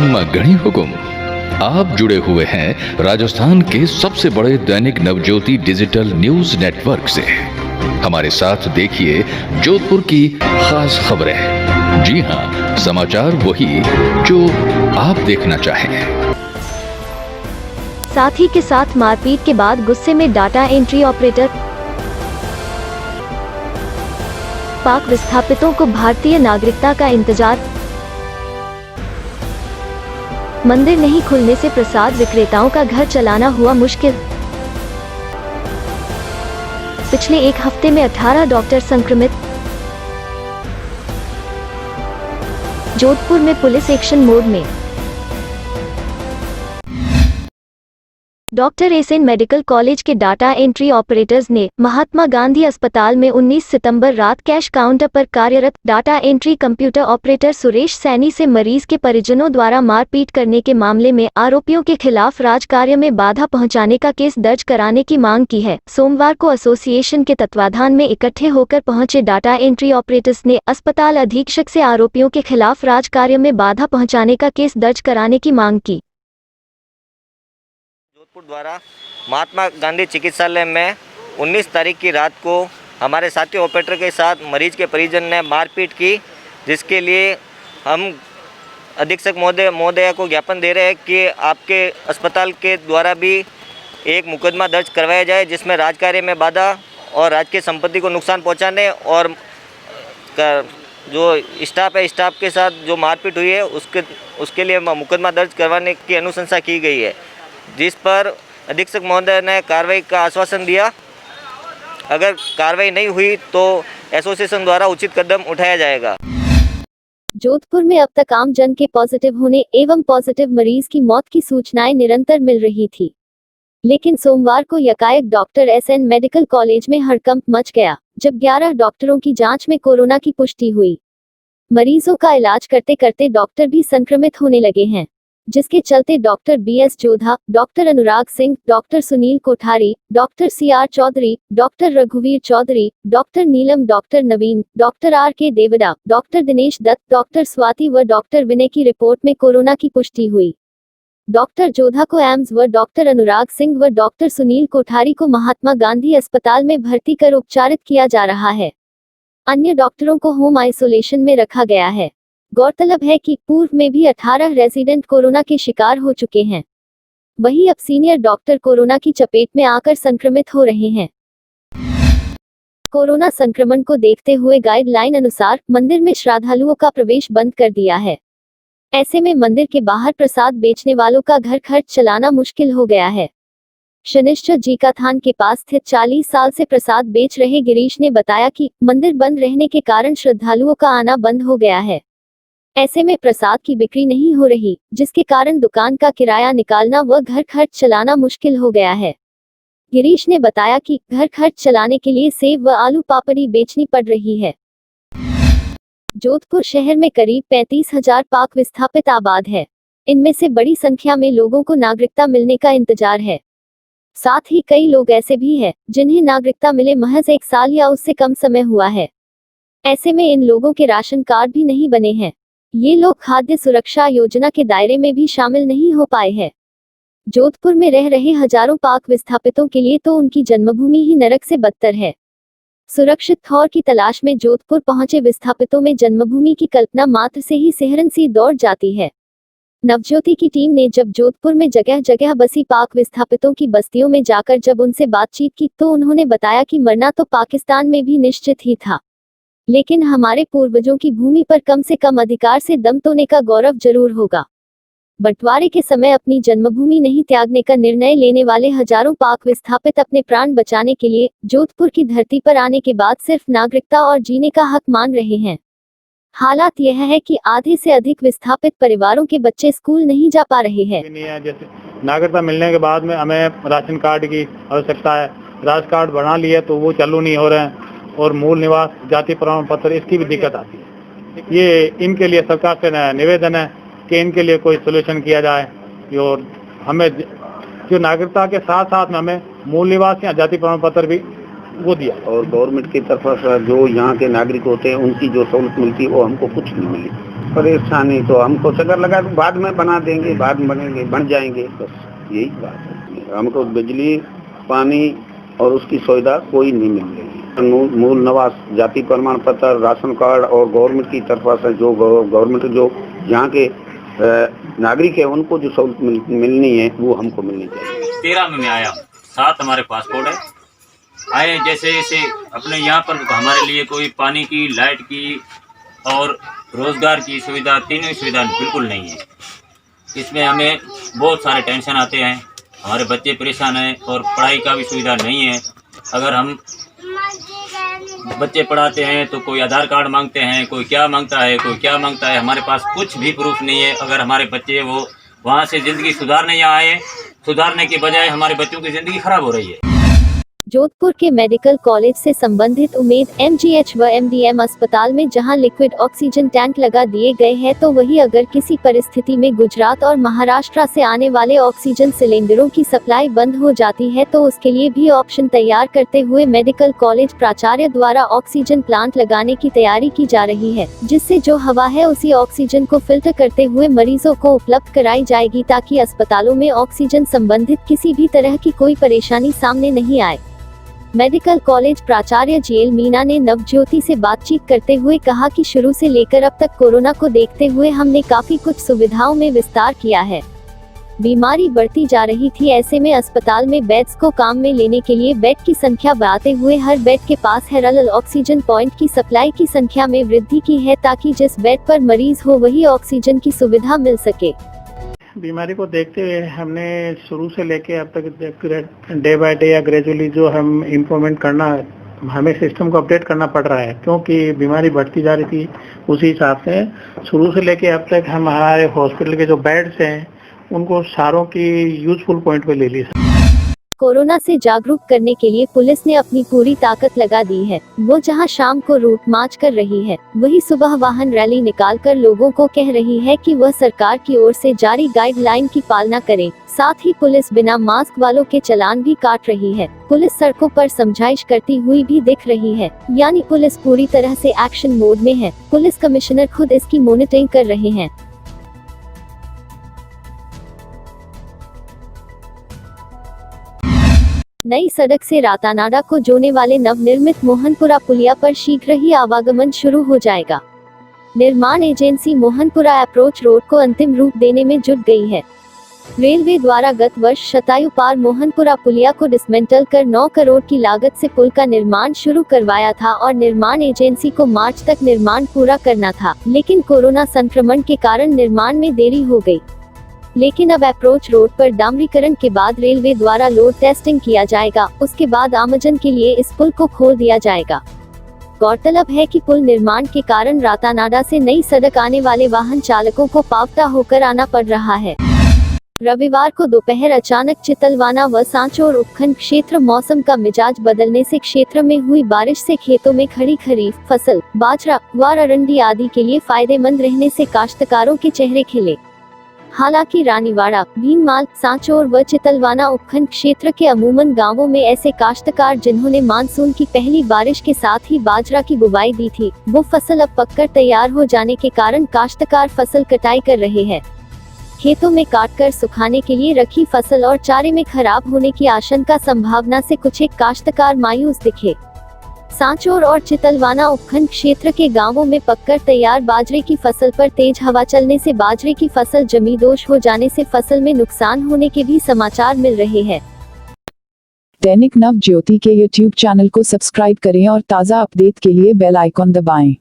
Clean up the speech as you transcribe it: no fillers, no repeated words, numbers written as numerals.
गणी हुकुम। आप जुड़े हुए हैं राजस्थान के सबसे बड़े Dainik Navjyoti digital news network से। हमारे साथ देखिए जोधपुर की खास खबरें। जी हां, समाचार वही जो आप देखना चाहें। साथी के साथ मारपीट के बाद गुस्से में डाटा एंट्री ऑपरेटर। पाक विस्थापितों को भारतीय नागरिकता का इंतजार। मंदिर नहीं खुलने से प्रसाद विक्रेताओं का घर चलाना हुआ मुश्किल। पिछले एक हफ्ते में 18 डॉक्टर संक्रमित। जोधपुर में पुलिस एक्शन मोड में। डॉक्टर एसएन मेडिकल कॉलेज के डाटा एंट्री ऑपरेटर्स ने महात्मा गांधी अस्पताल में 19 सितंबर रात कैश काउंटर पर कार्यरत data entry computer operator Suresh Saini से मरीज के परिजनों द्वारा मारपीट करने के मामले में आरोपियों के खिलाफ राजकार्य में बाधा पहुंचाने का केस दर्ज कराने की मांग की है। सोमवार को एसोसिएशन के तत्वाधान में इकट्ठे होकर पहुंचे डाटा एंट्री ऑपरेटर्स ने अस्पताल अधीक्षक से आरोपियों के खिलाफ राजकार्य में बाधा पहुँचाने का केस दर्ज कराने की मांग की। जोधपुर द्वारा महात्मा गांधी चिकित्सालय में 19 तारीख की रात को हमारे साथी ऑपरेटर के साथ मरीज के परिजन ने मारपीट की, जिसके लिए हम अधीक्षक महोदय को ज्ञापन दे रहे हैं कि आपके अस्पताल के द्वारा भी एक मुकदमा दर्ज करवाया जाए, जिसमें राजकार्य में बाधा और राजकीय संपत्ति को नुकसान पहुंचाने और जो स्टाफ है, स्टाफ के साथ जो मारपीट हुई है उसके लिए मुकदमा दर्ज करवाने की अनुशंसा की गई है, जिस पर अधीक्षक महोदय ने कार्रवाई का आश्वासन दिया। अगर कार्रवाई नहीं हुई तो एसोसिएशन द्वारा उचित कदम उठाया जाएगा। जोधपुर में अब तक आम जन के पॉजिटिव होने एवं पॉजिटिव मरीज की मौत की सूचनाएं निरंतर मिल रही थी, लेकिन सोमवार को यकायक डॉक्टर एसएन मेडिकल कॉलेज में हड़कंप मच गया जब 11 डॉक्टरों की जांच में कोरोना की पुष्टि हुई। मरीजों का इलाज करते करते डॉक्टर भी संक्रमित होने लगे हैं, जिसके चलते doctor BS Jodha, doctor Anurag Singh, doctor Sunil Kothari, doctor CR Chaudhary, doctor रघुवीर Chaudhary, doctor Neelam, doctor Naveen, doctor RK. Devda, doctor Dinesh Dutt, doctor Swati व डॉक्टर विनय की रिपोर्ट में कोरोना की पुष्टि हुई। डॉक्टर जोधा को एम्स व डॉक्टर अनुराग सिंह व डॉक्टर सुनील कोठारी को महात्मा गांधी अस्पताल में भर्ती कर उपचारित किया जा रहा है। अन्य डॉक्टरों को होम आइसोलेशन में रखा गया है। गौरतलब है कि पूर्व में भी 18 रेजिडेंट कोरोना के शिकार हो चुके हैं। वहीं अब सीनियर डॉक्टर कोरोना की चपेट में आकर संक्रमित हो रहे हैं। कोरोना संक्रमण को देखते हुए गाइडलाइन अनुसार मंदिर में श्रद्धालुओं का प्रवेश बंद कर दिया है। ऐसे में मंदिर के बाहर प्रसाद बेचने वालों का घर खर्च चलाना मुश्किल हो गया है। शनिश्चर जी का थान के पास स्थित 40 साल से प्रसाद बेच रहे गिरीश ने बताया कि मंदिर बंद रहने के कारण श्रद्धालुओं का आना बंद हो गया है। ऐसे में प्रसाद की बिक्री नहीं हो रही, जिसके कारण दुकान का किराया निकालना व घर खर्च चलाना मुश्किल हो गया है। गिरीश ने बताया कि घर खर्च चलाने के लिए सेब व आलू पापड़ी बेचनी पड़ रही है। जोधपुर शहर में करीब 35,000 पाक विस्थापित आबाद है। इनमें से बड़ी संख्या में लोगों को नागरिकता मिलने का इंतजार है। साथ ही कई लोग ऐसे भी हैं जिन्हें नागरिकता मिले महज 1 साल या उससे कम समय हुआ है। ऐसे में इन लोगों के राशन कार्ड भी नहीं बने हैं। ये लोग खाद्य सुरक्षा योजना के दायरे में भी शामिल नहीं हो पाए हैं। जोधपुर में रह रहे हजारों पाक विस्थापितों के लिए तो उनकी जन्मभूमि ही नरक से बदतर है। सुरक्षित ठौर की तलाश में जोधपुर पहुंचे विस्थापितों में जन्मभूमि की कल्पना मात्र से ही सिहरन सी दौड़ जाती है। नवज्योति की टीम ने जब जोधपुर में जगह जगह बसी पाक विस्थापितों की बस्तियों में जाकर जब उनसे बातचीत की तो उन्होंने बताया कि मरना तो पाकिस्तान में भी निश्चित ही था, लेकिन हमारे पूर्वजों की भूमि पर कम से कम अधिकार से दम तोड़ने का गौरव जरूर होगा। बंटवारे के समय अपनी जन्मभूमि नहीं त्यागने का निर्णय लेने वाले हजारों पाक विस्थापित अपने प्राण बचाने के लिए जोधपुर की धरती पर आने के बाद सिर्फ नागरिकता और जीने का हक मान रहे हैं। हालात यह है कि आधे से अधिक विस्थापित परिवारों के बच्चे स्कूल नहीं जा पा रहे हैं। जैसे नागरिकता मिलने के बाद में हमें राशन कार्ड की आवश्यकता है। राशन कार्ड बना लिए तो वो चालू नहीं हो रहे हैं, और मूल निवास जाति प्रमाण पत्र इसकी भी दिक्कत आती है। ये इनके लिए सरकार से निवेदन है कि इनके लिए कोई सोल्यूशन किया जाए, और हमें जो नागरिकता के साथ साथ में हमें मूल निवास या जाति प्रमाण पत्र भी वो दिया। और गवर्नमेंट की तरफ से जो यहाँ के नागरिक होते हैं उनकी जो सहूलत मिलती है वो हमको कुछ नहीं मिली। परेशानी तो हमको चक्कर लगा कि बाद में बना देंगे, बाद में बनेंगे, बन जाएंगे, बस यही बात है। हमको बिजली, पानी और उसकी सुविधा कोई नहीं मिल रही है। मूल निवास जाति प्रमाण पत्र, राशन कार्ड और गवर्नमेंट की तरफ से जो गवर्नमेंट जो यहाँ के नागरिक है उनको जो सहूलत मिलनी है वो हमको मिलनी चाहिए। 13 में आया, 7 हमारे पासपोर्ट है। आए जैसे जैसे अपने यहाँ पर हमारे लिए कोई पानी की, लाइट की और रोज़गार की सुविधा, तीनों सुविधा बिल्कुल नहीं है। इसमें हमें बहुत सारे टेंशन आते हैं, हमारे बच्चे परेशान हैं और पढ़ाई का भी सुविधा नहीं है। अगर हम बच्चे पढ़ाते हैं तो कोई आधार कार्ड मांगते हैं, कोई क्या मांगता है, कोई क्या मांगता है। हमारे पास कुछ भी प्रूफ नहीं है। अगर हमारे बच्चे वो वहाँ से ज़िंदगी सुधारने यहाँ आए, सुधारने के बजाय हमारे बच्चों की ज़िंदगी खराब हो रही है। जोधपुर के मेडिकल कॉलेज से संबंधित उम्मेद MGH व MDM अस्पताल में जहां लिक्विड ऑक्सीजन टैंक लगा दिए गए हैं, तो वही अगर किसी परिस्थिति में गुजरात और महाराष्ट्र से आने वाले ऑक्सीजन सिलेंडरों की सप्लाई बंद हो जाती है तो उसके लिए भी ऑप्शन तैयार करते हुए मेडिकल कॉलेज प्राचार्य द्वारा ऑक्सीजन प्लांट लगाने की तैयारी की जा रही है, जिससे जो हवा है उसी ऑक्सीजन को फिल्टर करते हुए मरीजों को उपलब्ध कराई जाएगी, ताकि अस्पतालों में ऑक्सीजन संबंधित किसी भी तरह की कोई परेशानी सामने नहीं आए। मेडिकल कॉलेज प्राचार्य JL मीना ने नवज्योति से बातचीत करते हुए कहा कि शुरू से लेकर अब तक कोरोना को देखते हुए हमने काफी कुछ सुविधाओं में विस्तार किया है। बीमारी बढ़ती जा रही थी, ऐसे में अस्पताल में बेड्स को काम में लेने के लिए बेड की संख्या बढ़ाते हुए हर बेड के पास हैरल ऑक्सीजन पॉइंट की सप्लाई की संख्या में वृद्धि की है, ताकि जिस बेड पर मरीज हो वही ऑक्सीजन की सुविधा मिल सके। बीमारी को देखते हुए हमने शुरू से लेके अब तक डे बाय डे या ग्रेजुअली जो हम इम्प्रूवमेंट करना, हमें सिस्टम को अपडेट करना पड़ रहा है, क्योंकि बीमारी बढ़ती जा रही थी। उसी हिसाब से शुरू से लेके अब तक हम हमारे हॉस्पिटल के जो बेड्स हैं उनको सारों की यूजफुल पॉइंट पे ले ली। कोरोना से जागरूक करने के लिए पुलिस ने अपनी पूरी ताकत लगा दी है। वो जहां शाम को रूट मार्च कर रही है, वही सुबह वाहन रैली निकालकर लोगों को कह रही है कि वह सरकार की ओर से जारी गाइडलाइन की पालना करें। साथ ही पुलिस बिना मास्क वालों के चालान भी काट रही है। पुलिस सड़कों पर समझाइश करती हुई भी दिख रही है, यानी पुलिस पूरी तरह से एक्शन मोड में है। पुलिस कमिश्नर खुद इसकी मॉनिटरिंग कर रहे हैं। नई सड़क से रातानाडा को जोड़ने वाले नवनिर्मित मोहनपुरा पुलिया पर शीघ्र ही आवागमन शुरू हो जाएगा। निर्माण एजेंसी मोहनपुरा अप्रोच रोड को अंतिम रूप देने में जुट गई है। रेलवे द्वारा गत वर्ष शतायु पार मोहनपुरा पुलिया को डिसमेंटल कर 9 करोड़ की लागत से पुल का निर्माण शुरू करवाया था और निर्माण एजेंसी को मार्च तक निर्माण पूरा करना था, लेकिन कोरोना संक्रमण के कारण निर्माण में देरी हो गई। लेकिन अब अप्रोच रोड पर डामरीकरण के बाद रेलवे द्वारा लोड टेस्टिंग किया जाएगा, उसके बाद आमजन के लिए इस पुल को खोल दिया जाएगा। गौरतलब है कि पुल निर्माण के कारण रातानाडा से नई सड़क आने वाले वाहन चालकों को पावटा होकर आना पड़ रहा है। रविवार को दोपहर अचानक चितलवाना व सांचौर उपखंड क्षेत्र मौसम का मिजाज बदलने से क्षेत्र में हुई बारिश से खेतों में खड़ी खरीफ फसल, बाजरा, ज्वार, अरंडी आदि के लिए फायदेमंद रहने से काश्तकारों के चेहरे खिले। हालांकि रानीवाड़ा, भीनमाल, सांचौर व चितलवाना उपखंड क्षेत्र के अमूमन गांवों में ऐसे काश्तकार जिन्होंने मानसून की पहली बारिश के साथ ही बाजरा की बुवाई दी थी, वो फसल अब पककर तैयार हो जाने के कारण काश्तकार फसल कटाई कर रहे हैं। खेतों में काटकर सुखाने के लिए रखी फसल और चारे में खराब होने की आशंका संभावना से कुछ एक काश्तकार मायूस दिखे। सांचौर और चितलवाना उपखंड क्षेत्र के गांवों में पककर तैयार बाजरे की फसल पर तेज हवा चलने से बाजरे की फसल जमींदोज हो जाने से फसल में नुकसान होने के भी समाचार मिल रहे हैं। दैनिक नवज्योति के YouTube चैनल को सब्सक्राइब करें और ताज़ा अपडेट के लिए बेल आइकॉन दबाएं।